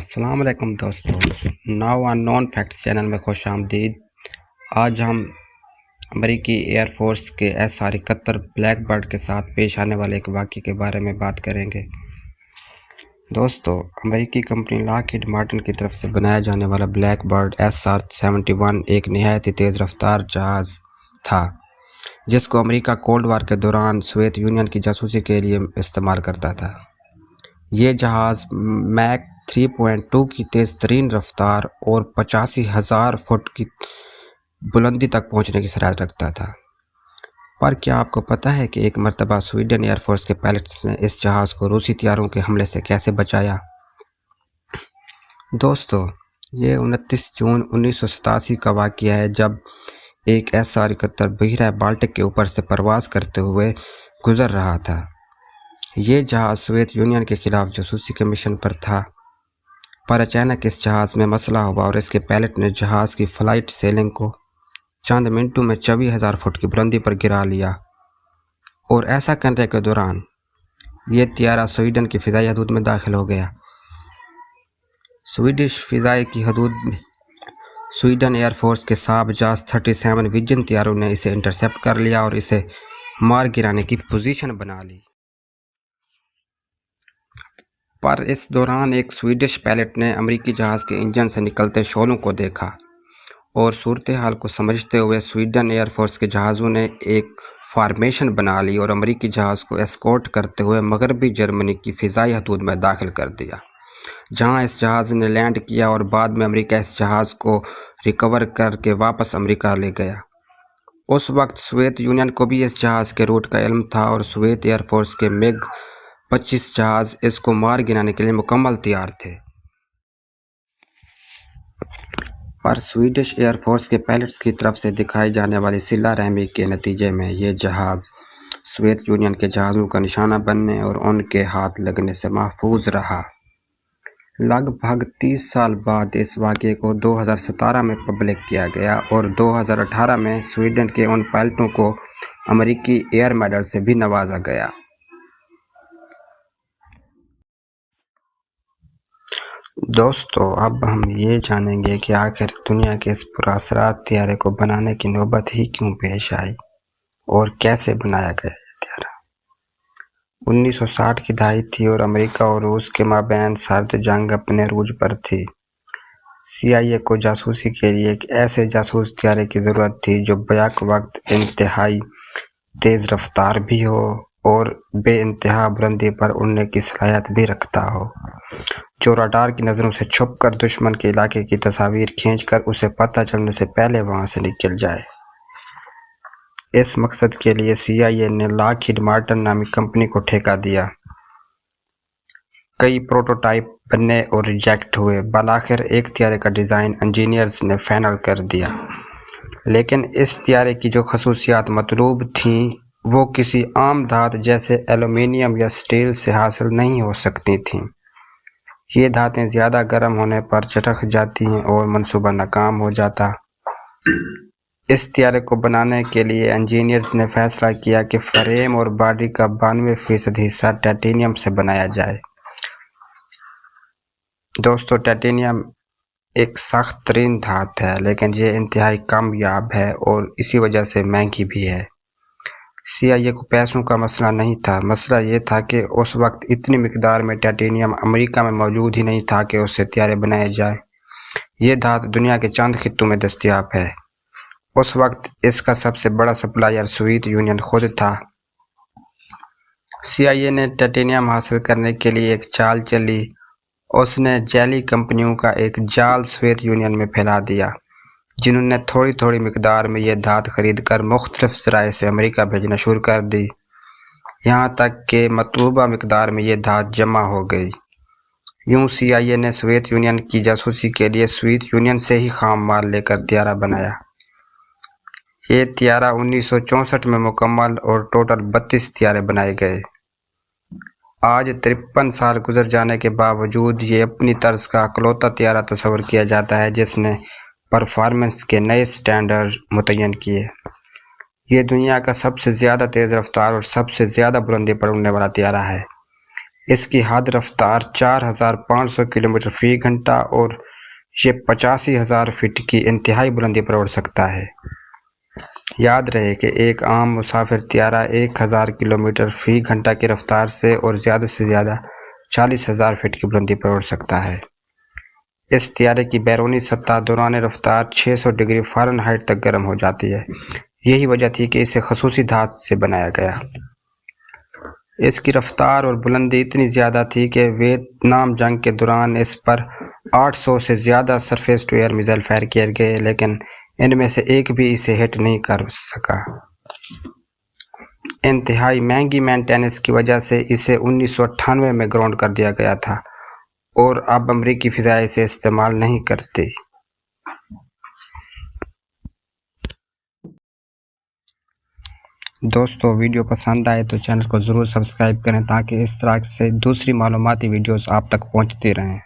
السلام علیکم دوستو، now in known facts channel میں خوش آمدید۔ آج ہم امریکی ایئر فورس کے SR-71 بلیک برڈ کے ساتھ پیش آنے والے ایک واقعے کے بارے میں بات کریں گے۔ دوستو، امریکی کمپنی لاک ہیڈ مارٹن کی طرف سے بنایا جانے والا بلیک برڈ SR-71 ایک نہایت ہی تیز رفتار جہاز تھا جس کو امریکہ کولڈ وار کے دوران سوویت یونین کی جاسوسی کے لیے استعمال کرتا تھا۔ یہ جہاز میک 3.2 کی تیز ترین رفتار اور 85,000 فٹ کی بلندی تک پہنچنے کی صلاحیت رکھتا تھا۔ پر کیا آپ کو پتہ ہے کہ ایک مرتبہ سویڈن ایئر فورس کے پائلٹس نے اس جہاز کو روسی طیاروں کے حملے سے کیسے بچایا؟ دوستو، یہ 29 جون 1987 کا واقعہ ہے جب ایک SR-71 بحیرہ بالٹک کے اوپر سے پرواز کرتے ہوئے گزر رہا تھا۔ یہ جہاز سوویت یونین کے خلاف جاسوسی کے مشن پر تھا، پر اچانک اس جہاز میں مسئلہ ہوا اور اس کے پائلٹ نے جہاز کی فلائٹ سیلنگ کو چند منٹوں میں 24,000 فٹ کی بلندی پر گرا لیا، اور ایسا کرنے کے دوران یہ طیارہ سویڈن کی فضائی حدود میں داخل ہو گیا۔ سویڈش فضائی کی حدود میں سویڈن ایئر فورس کے ساب جاس 37 ویجن طیاروں نے اسے انٹرسیپٹ کر لیا اور اسے مار گرانے کی پوزیشن بنا لی۔ پر اس دوران ایک سویڈش پائلٹ نے امریکی جہاز کے انجن سے نکلتے شعلوں کو دیکھا، اور صورتحال کو سمجھتے ہوئے سویڈن ایئر فورس کے جہازوں نے ایک فارمیشن بنا لی اور امریکی جہاز کو اسکورٹ کرتے ہوئے مغربی جرمنی کی فضائی حدود میں داخل کر دیا، جہاں اس جہاز نے لینڈ کیا اور بعد میں امریکہ اس جہاز کو ریکور کر کے واپس امریکہ لے گیا۔ اس وقت سوویت یونین کو بھی اس جہاز کے روٹ کا علم تھا اور سوویت ایئر فورس کے MiG 25 جہاز اس کو مار گرانے کے لیے مکمل تیار تھے۔ پر سویڈش ایئر فورس کے پائلٹس کی طرف سے دکھائی جانے والی صلہ رحمی کے نتیجے میں یہ جہاز سوویت یونین کے جہازوں کا نشانہ بننے اور ان کے ہاتھ لگنے سے محفوظ رہا۔ لگ بھگ 30 سال بعد اس واقعے کو 2017 میں پبلک کیا گیا اور 2018 میں سویڈن کے ان پائلٹوں کو امریکی ایئر میڈل سے بھی نوازا گیا۔ دوستو، اب ہم یہ جانیں گے کہ آخر دنیا کے اس پراثرات طیارے کو بنانے کی نوبت ہی کیوں پیش آئی اور کیسے بنایا گیا یہ طیارہ۔ 1960 کی دہائی تھی اور امریکہ اور روس کے مابین سرد جنگ اپنے عروج پر تھی۔ CIA کو جاسوسی کے لیے ایک ایسے جاسوس طیارے کی ضرورت تھی جو بیک وقت انتہائی تیز رفتار بھی ہو اور بے انتہا بلندی پر اڑنے کی صلاحیت بھی رکھتا ہو، جو راڈار کی نظروں سے چھپ کر دشمن کے علاقے کی تصاویر کھینچ کر اسے پتہ چلنے سے پہلے وہاں سے نکل جائے۔ اس مقصد کے لیے CIA نے لاک ہیڈ مارٹن نامی کمپنی کو ٹھیکہ دیا۔ کئی پروٹوٹائپ بنے اور ریجیکٹ ہوئے، بالآخر ایک طیارے کا ڈیزائن انجینئرز نے فائنل کر دیا، لیکن اس طیارے کی جو خصوصیات مطلوب تھیں وہ کسی عام دھات جیسے ایلومینیم یا سٹیل سے حاصل نہیں ہو سکتی تھیں۔ یہ دھاتیں زیادہ گرم ہونے پر چٹک جاتی ہیں اور منصوبہ ناکام ہو جاتا۔ اس طیارے کو بنانے کے لیے انجینئرز نے فیصلہ کیا کہ فریم اور باڈی کا 92% حصہ ٹائٹینیم سے بنایا جائے۔ دوستو، ٹائٹینیم ایک سخت ترین دھات ہے، لیکن یہ انتہائی کامیاب ہے اور اسی وجہ سے مہنگی بھی ہے۔ CIA کو پیسوں کا مسئلہ نہیں تھا، مسئلہ یہ تھا کہ اس وقت اتنی مقدار میں ٹائٹینیم امریکہ میں موجود ہی نہیں تھا کہ اس سے طیارے بنائے جائیں۔ یہ دھات دنیا کے چند خطوں میں دستیاب ہے۔ اس وقت اس کا سب سے بڑا سپلائر سوویت یونین خود تھا۔ CIA نے ٹائٹینیم حاصل کرنے کے لیے ایک چال چلی، اس نے جعلی کمپنیوں کا ایک جال سوویت یونین میں پھیلا دیا، جنہوں نے تھوڑی تھوڑی مقدار میں یہ دھات خرید کر مختلف ذرائع سے امریکہ بھیجنا شروع کر دی، یہاں تک کہ مطلوبہ مقدار میں یہ دھات جمع ہو گئی۔ یوں CIA نے سوویت یونین کی جاسوسی کے لیے سوویت یونین سے ہی خام مال لے کر طیارہ بنایا۔ یہ طیارہ 1964 میں مکمل اور ٹوٹل 32 طیارے بنائے گئے۔ آج 53 سال گزر جانے کے باوجود یہ اپنی طرز کا اکلوتا طیارہ تصور کیا جاتا ہے جس نے پرفارمنس کے نئے سٹینڈرڈ متعین کیے۔ یہ دنیا کا سب سے زیادہ تیز رفتار اور سب سے زیادہ بلندی پر اڑنے والا طیارہ ہے۔ اس کی حد رفتار 4500 کلومیٹر فی گھنٹہ اور یہ 85,000 فٹ کی انتہائی بلندی پر اڑ سکتا ہے۔ یاد رہے کہ ایک عام مسافر طیارہ 1000 کلومیٹر فی گھنٹہ کی رفتار سے اور زیادہ سے زیادہ 40,000 فٹ کی بلندی پر اڑ سکتا ہے۔ اس طیارے کی بیرونی سطح دوران رفتار 600 ڈگری فارنہائٹ تک گرم ہو جاتی ہے۔ یہی وجہ تھی کہ اسے خصوصی دھات سے بنایا گیا۔ اس کی رفتار اور بلندی اتنی زیادہ تھی کہ ویتنام جنگ کے دوران اس پر 800 سے زیادہ surface to air missile fire کیے گئے، لیکن ان میں سے ایک بھی اسے ہٹ نہیں کر سکا۔ انتہائی مہنگی مینٹیننس کی وجہ سے اسے 1998 میں گراؤنڈ کر دیا گیا تھا اور اب امریکی فضائیہ اسے استعمال نہیں کرتی۔ دوستو، ویڈیو پسند آئے تو چینل کو ضرور سبسکرائب کریں تاکہ اس طرح سے دوسری معلوماتی ویڈیوز آپ تک پہنچتی رہیں۔